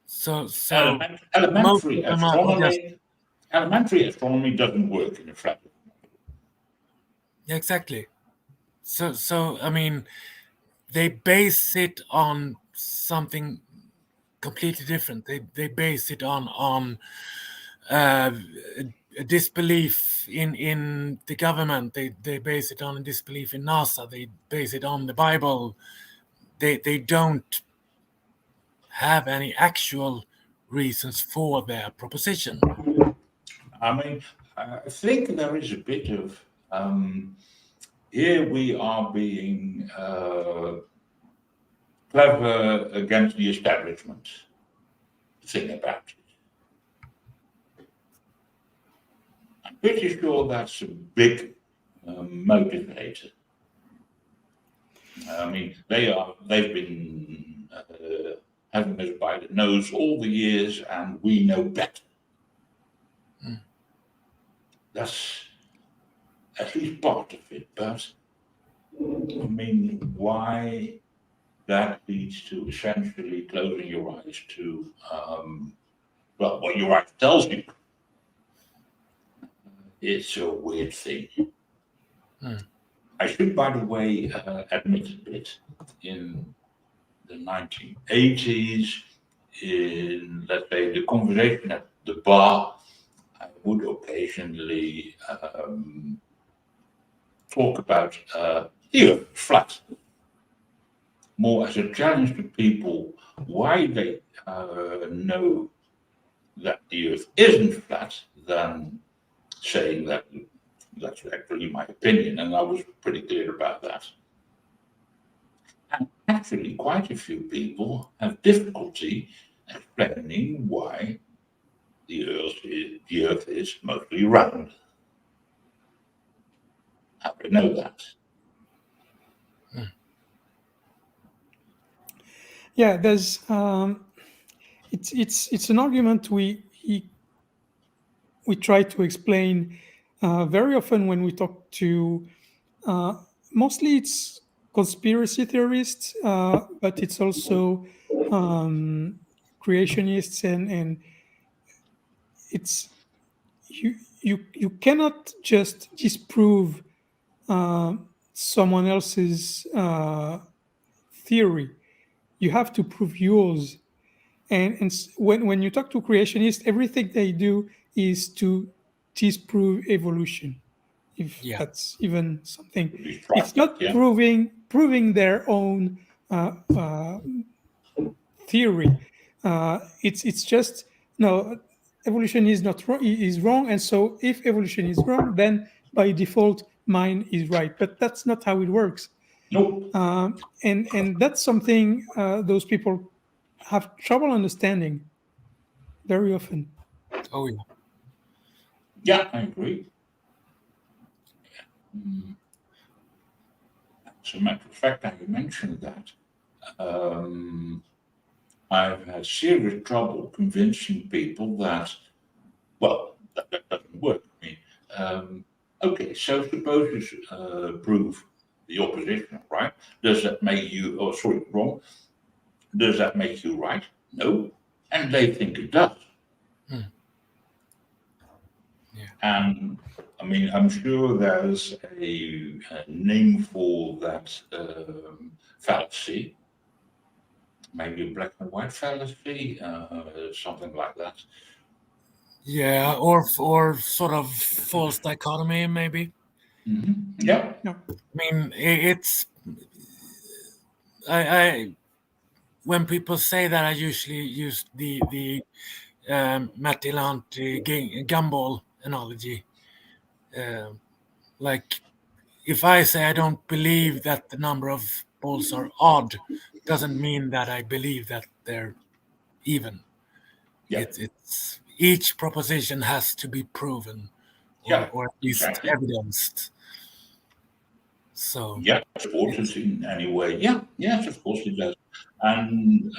C: So most
A: Elementary
C: of them are just,
A: elementary astronomy doesn't work in a flat Earth.
C: yeah, exactly. So I mean, they base it on something completely different. They base it on a disbelief in the government. They base it on a disbelief in NASA. They base it on the Bible. They don't have any actual reasons for their proposition.
A: I mean, I think there is a bit of here we are being clever against the establishment thing about it. I'm pretty sure that's a big motivator. I mean, they've been having us by the nose all the years, and we know better. That's at least part of it, but I mean, why that leads to essentially closing your eyes to, well, what your eyes tells you. It's a weird thing. I should, by the way, admit a bit. In the 1980s, in, let's say, the conversation at the bar, I would occasionally talk about the Earth flat, more as a challenge to people why they know that the Earth isn't flat than saying that that's actually my opinion, and I was pretty clear about that. And actually, quite a few people have difficulty explaining why the Earth is mostly round. How do you know that?
B: Yeah, there's it's an argument we try to explain very often when we talk to mostly it's conspiracy theorists, but it's also creationists, and it's you cannot just disprove someone else's theory. You have to prove yours. And when you talk to creationists, everything they do is to disprove evolution, if that's even something. It's not proving their own theory. It's just no, evolution is not wrong, is wrong, and so if evolution is wrong, then by default mine is right. But that's not how it works.
A: Nope.
B: And that's something those people have trouble understanding very often.
C: Oh yeah.
A: Yeah, I agree. As a matter of fact, I mentioned that. I've had serious trouble convincing people that, well, that doesn't work. I mean, okay, so suppose you prove the opposition, right? Does that make you, oh, sorry, wrong? Does that make you right? No. And they think it does.
C: Yeah.
A: And I mean, I'm sure there's a name for that fallacy. Maybe a black and white fallacy, something like that.
C: Yeah, or sort of false dichotomy, maybe.
A: Yeah.
C: I mean, it's I when people say that, I usually use the Matilante gumball analogy. Like, if I say I don't believe that the number of balls are odd, doesn't mean that I believe that they're even.
A: Yeah.
C: It's each proposition has to be proven,
A: Yeah,
C: or at least
A: exactly.
C: evidenced. So
A: Yeah, supported in any way. Yeah, yes, of course it does. And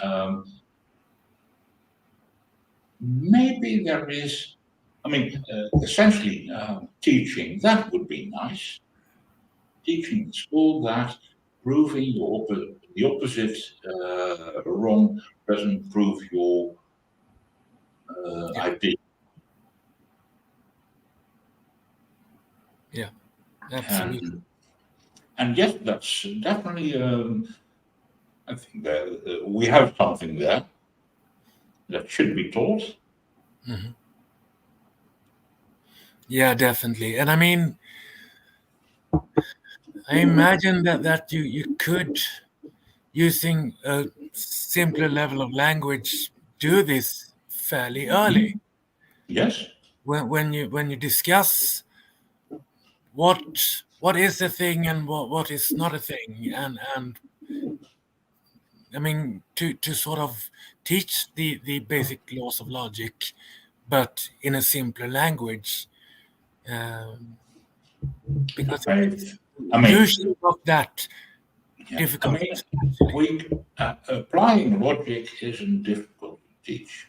A: maybe there is, essentially teaching, that would be nice. Teaching in school that proving the opposite wrong doesn't prove your
C: Yeah.
A: idea.
C: Yeah, absolutely.
A: And yes, that's definitely, I think that we have something there that should be taught.
C: Mhm. Yeah, definitely. And I mean, I imagine that you could, using a simpler level of language, do this fairly early.
A: Yes.
C: When you discuss what is a thing and what is not a thing, and I mean, to sort of teach the basic laws of logic, but in a simpler language, um, because it's
A: I mean,
C: usually not that
A: yeah,
C: difficult. Actually.
A: applying logic isn't difficult to teach.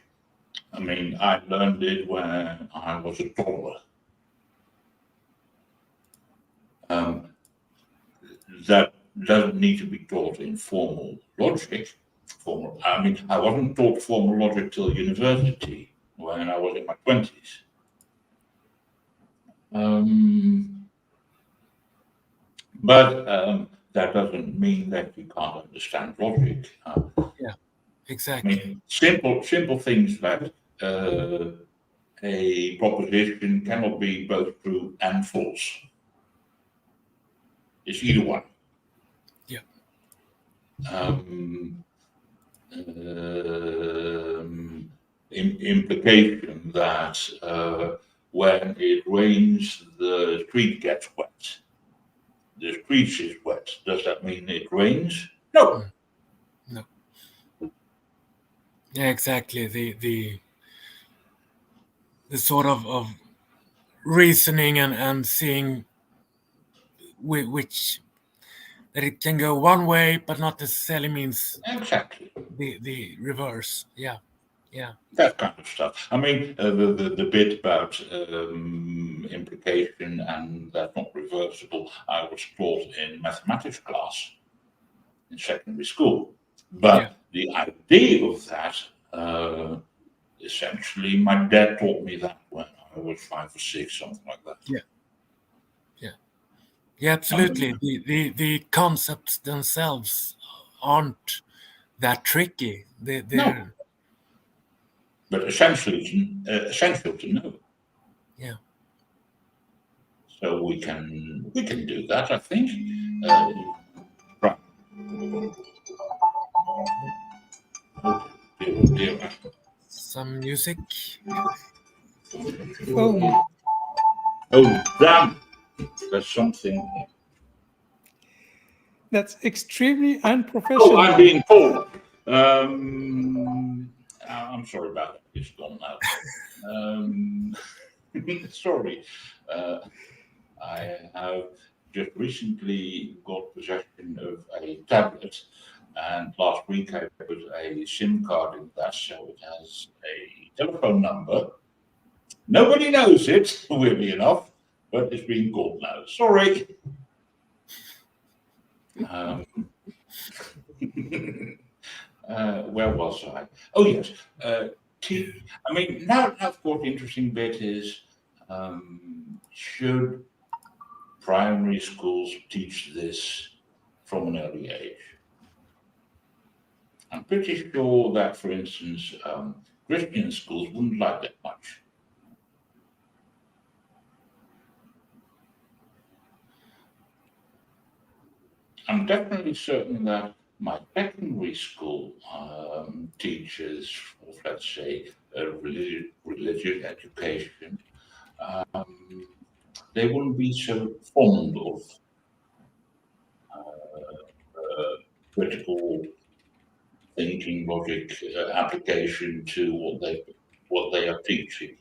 A: I mean, I learned it when I was a toddler. That doesn't need to be taught in formal logic. I wasn't taught formal logic till university when I was in my 20s. But that doesn't mean that you can't understand logic.
C: Yeah,
A: I
C: exactly.
A: mean, simple things that a proposition cannot be both true and false. It's either one.
C: Yeah.
A: Implication that when it rains, the street gets wet. The street is wet. Does that mean it rains? No.
C: No. Yeah, exactly. The sort of reasoning and seeing which that it can go one way, but not necessarily means
A: Exactly.
C: the reverse. Yeah, yeah,
A: That kind of stuff. I mean, the bit about implication and that's not reversible, I was taught in mathematics class in secondary school. But
C: yeah,
A: the idea of that, essentially, my dad taught me that when I was 5 or 6, something like that.
C: yeah, yeah, yeah. Absolutely. The concepts themselves aren't that tricky.
A: No,
C: They're
A: but essential to know.
C: yeah.
A: So we can do that, I think. Right. Oh dear.
C: Some music.
B: Oh,
A: Oh damn! There's something.
B: that's extremely
A: Oh,
B: unprofessional.
A: I'm being called. I'm sorry about it. It's gone now. Sorry. I have just recently got possession of a tablet, and last week I put a SIM card in that, so it has a telephone number. Nobody knows it, weirdly enough, but it's being called now. Sorry. Um, where was I? Oh yes. Now of course the interesting bit is should primary schools teach this from an early age? I'm pretty sure that, for instance, Christian schools wouldn't like that much. I'm definitely certain that my secondary school teachers of, let's say, religious education, they wouldn't be so fond of critical thinking, logic application to what they are teaching.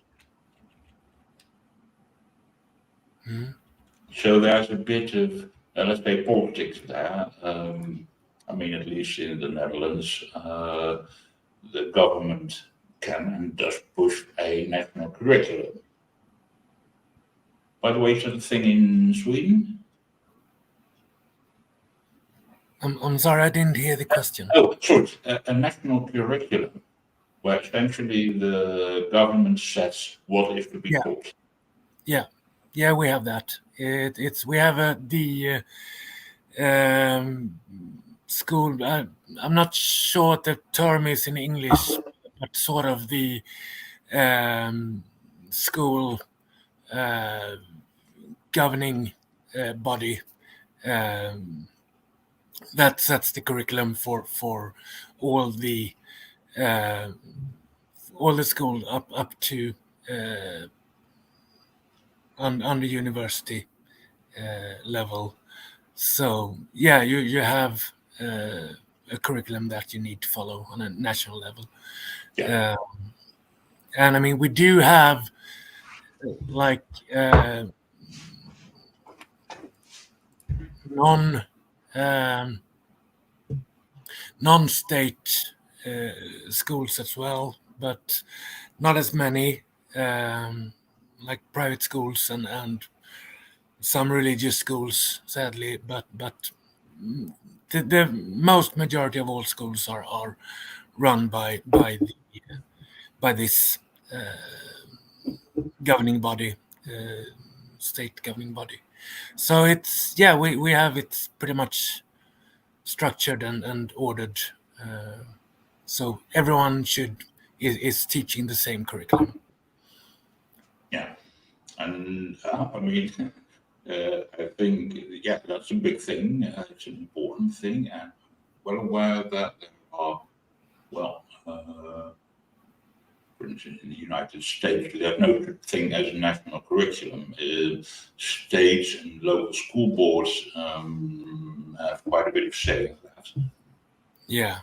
A: So there's a bit of, let's say, politics there. I mean, at least in the Netherlands, the government can and does push a national curriculum. By the way, is that a thing in Sweden?
C: I'm sorry, I didn't hear the question.
A: Oh, sorry, a national curriculum where essentially the government sets what is to be taught.
C: Yeah, we have that. We have the school. I'm not sure what the term is in English, but sort of the school governing body that sets the curriculum for all the school up to on the university level. So yeah, you have a curriculum that you need to follow on a national level.
A: Yeah.
C: And I mean, we do have like non-state schools as well, but not as many like private schools and some religious schools, sadly. But the most majority of all schools are run by this governing body, state governing body. So it's we have it pretty much structured and ordered, so everyone is teaching the same curriculum.
A: Yeah, and I mean, I think that's a big thing. It's an important thing, and well aware that there are for instance, in the United States, we have no such thing as a national curriculum. States and local school boards have quite a bit of say in that.
C: Yeah.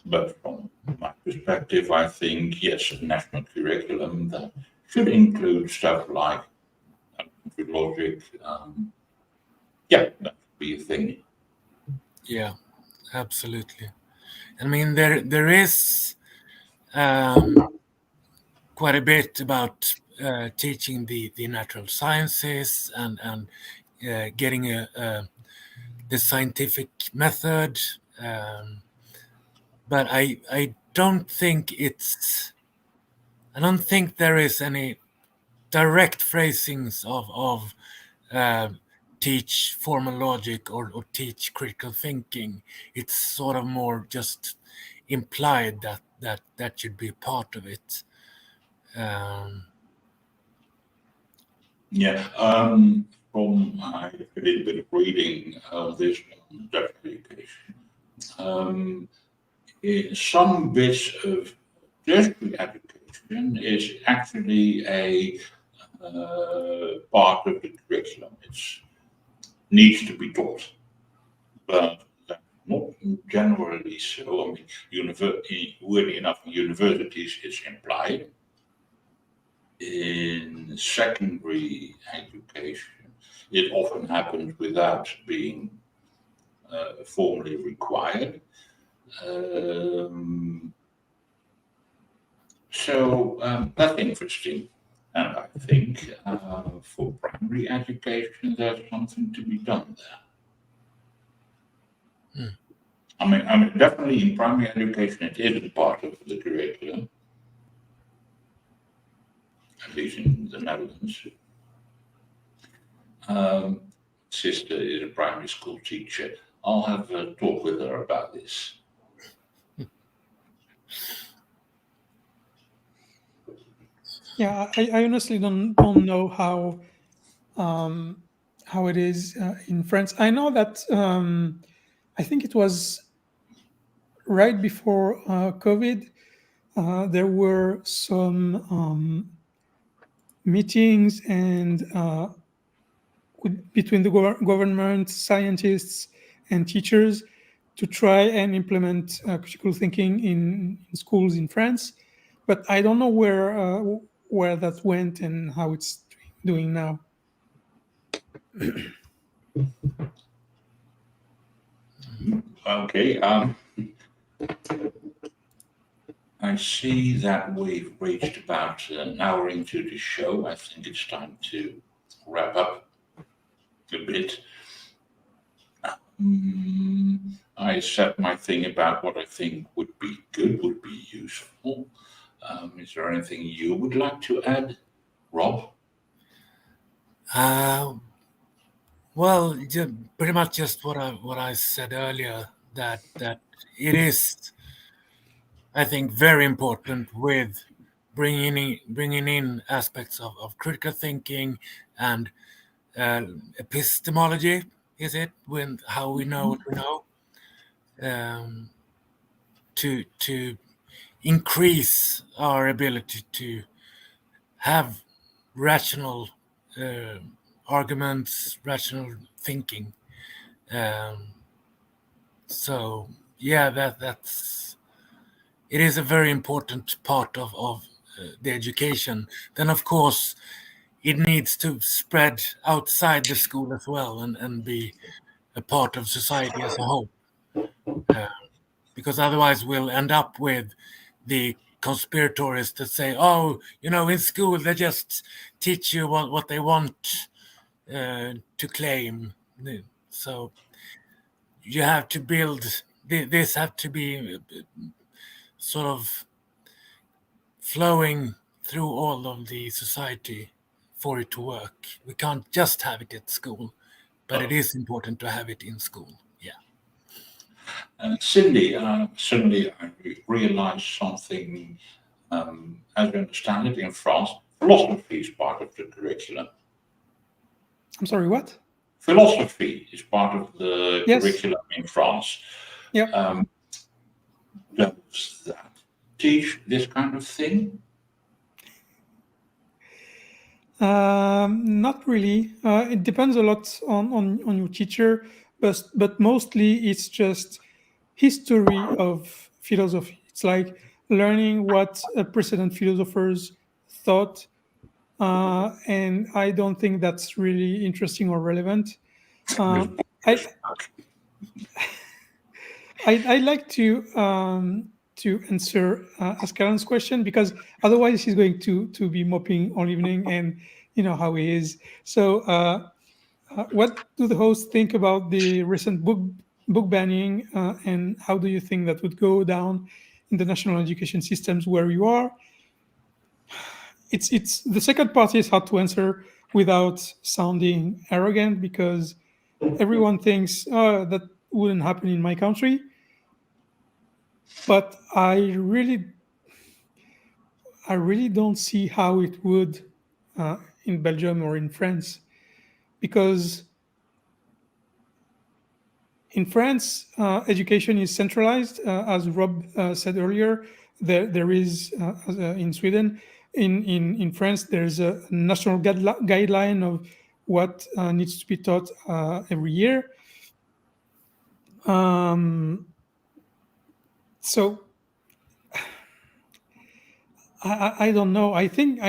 A: But from my perspective, I think, yes, a national curriculum that should include stuff like logic. That would be a thing.
C: Yeah, absolutely. I mean, there is quite a bit about teaching the natural sciences and getting the scientific method, but I don't think there is any direct phrasings of teach formal logic or teach critical thinking. It's sort of more just implied that should be a part of it.
A: From a little bit of reading of this Dutch education, in some bits of Jesuit education is actually a part of the curriculum. It needs to be taught, but that's not generally so. I mean, weirdly enough, in universities it's implied. In secondary education, it often happens without being formally required. That's interesting. And I think for primary education, there's something to be done there. I mean, definitely in primary education, it is a part of the curriculum, at least in the Netherlands. Sister is a primary school teacher. I'll have a talk with her about this.
B: Yeah, I honestly don't know how how it is in France. I know that I think it was right before COVID. There were some meetings and between the government, scientists, and teachers to try and implement critical thinking in schools in France. But I don't know where that went and how it's doing now.
A: Okay. I see that we've reached about an hour into the show. I think it's time to wrap up a bit. I said my thing about what I think would be good, would be useful. Is there anything you would like to add, Rob?
C: Well, pretty much just what I said earlier, that it is, I think, very important with bringing in aspects of critical thinking and epistemology. Is it when how we know what we know, to increase our ability to have rational arguments, rational thinking. So yeah, that's it is a very important part of the education. Then of course it needs to spread outside the school as well and be a part of society as a whole. Because otherwise we'll end up with the conspirators that say, oh, in school they just teach you what they want to claim. So you have to build, this have to be sort of flowing through all of the society for it to work. We can't just have it at school, but it is important to have it in school. Yeah.
A: Cindy, suddenly I realized something. As we understand it in France, philosophy is part of the curriculum.
B: I'm sorry, what?
A: Philosophy is part of the
B: Yes.
A: curriculum in France.
B: Yeah.
A: Does that teach this kind of thing?
B: Not really. It depends a lot on your teacher, but mostly it's just history of philosophy. It's like learning what precedent philosophers thought, and I don't think that's really interesting or relevant. I I'd like to answer Ascalan's question, because otherwise he's going to be mopping all evening, and you know how he is. So, what do the hosts think about the recent book banning, and how do you think that would go down in the national education systems where you are? It's the second part is hard to answer without sounding arrogant, because everyone thinks, oh, that wouldn't happen in my country. But I really don't see how it would in Belgium or in France, because in France, education is centralized, as Rob said earlier. There is in Sweden, in France, there's a national guideline of what needs to be taught every year. So I don't know. I think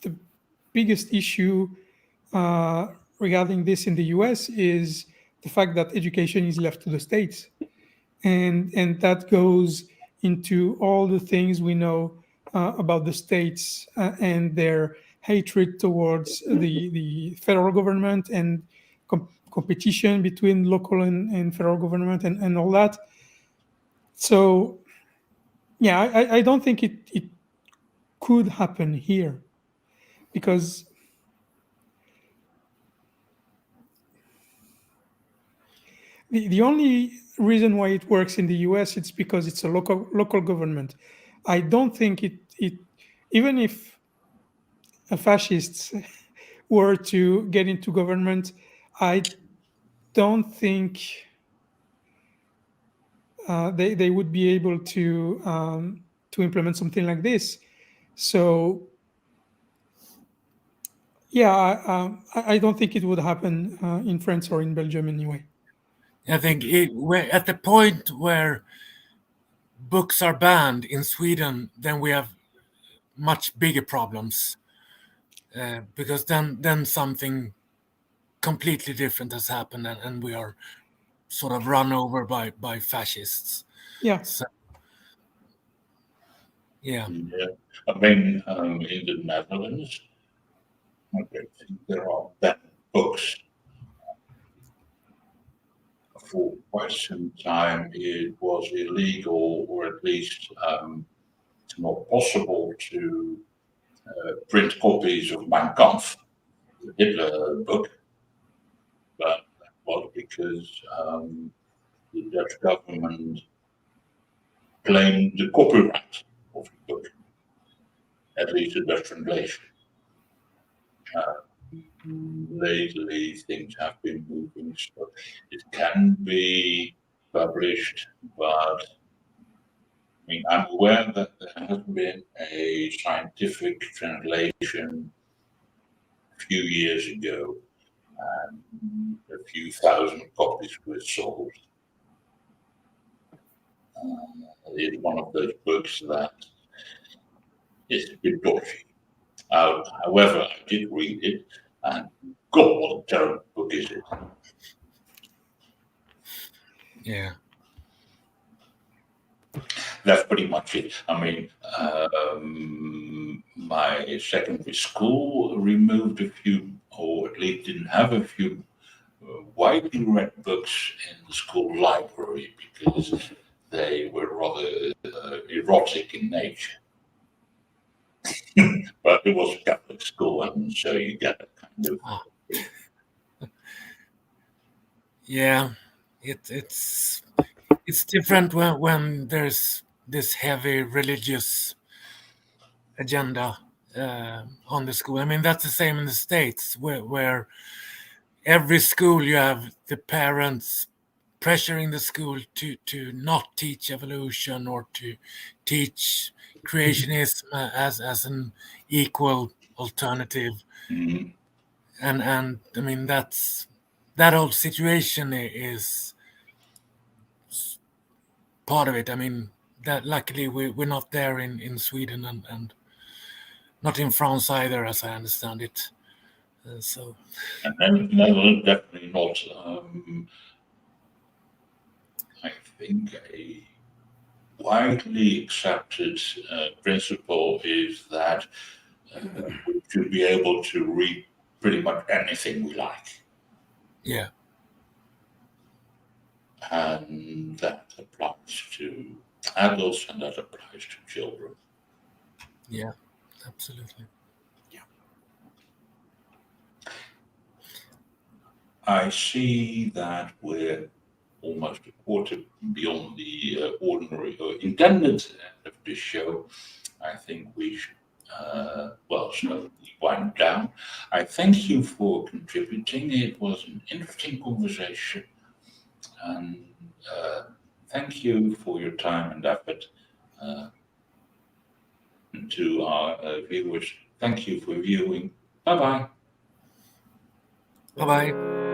B: the biggest issue regarding this in the US is the fact that education is left to the states, and that goes into all the things we know about the states and their hatred towards the federal government, and competition between local and federal government, and all that. So yeah, I don't think it could happen here, because the only reason why it works in the US, it's because it's a local government. I don't think it even if fascists were to get into government, I don't think they would be able to implement something like this. So yeah, I don't think it would happen in France or in Belgium anyway.
C: I think we're at the point where books are banned in Sweden, then we have much bigger problems, because then something completely different has happened, and we are sort of run over by fascists.
B: Yeah.
C: So, yeah.
A: I mean, in the Netherlands, I don't think there are banned books. For quite some time, it was illegal, or at least not possible to print copies of Mein Kampf, the Hitler book, but that was because the Dutch government claimed the copyright of the book, at least the Dutch translation. Lately, things have been moving, so it can be published, but I mean, I'm aware that there has been a scientific translation a few years ago, and a few thousand copies were sold. It's one of those books that is a bit dodgy. However, I did read it, and God, what a terrible book is it?
C: Yeah.
A: That's pretty much it. I mean, my secondary school removed a few, or at least didn't have a few widely read books in the school library because they were rather erotic in nature. But it was a Catholic school, and so you get a kind of.
C: Yeah, it's different when there's this heavy religious agenda on the school. I mean, that's the same in the States, where every school you have the parents pressuring the school to not teach evolution or to teach creationism as an equal alternative.
A: Mm,
C: And I mean, that whole situation is part of it. I mean, that luckily we're not there in Sweden, and not in France either, as I understand it. So
A: and no, definitely not. I think a widely accepted principle is that we should be able to read pretty much anything we like.
C: yeah,
A: And that applies to adults and that applies to children.
C: yeah, absolutely.
A: I see that we're almost a quarter beyond the ordinary or intended end of this show. I think we should, slowly wind down. I thank you for contributing. It was an interesting conversation. And thank you for your time and effort. And to our viewers, thank you for viewing. Bye-bye.
C: Bye bye.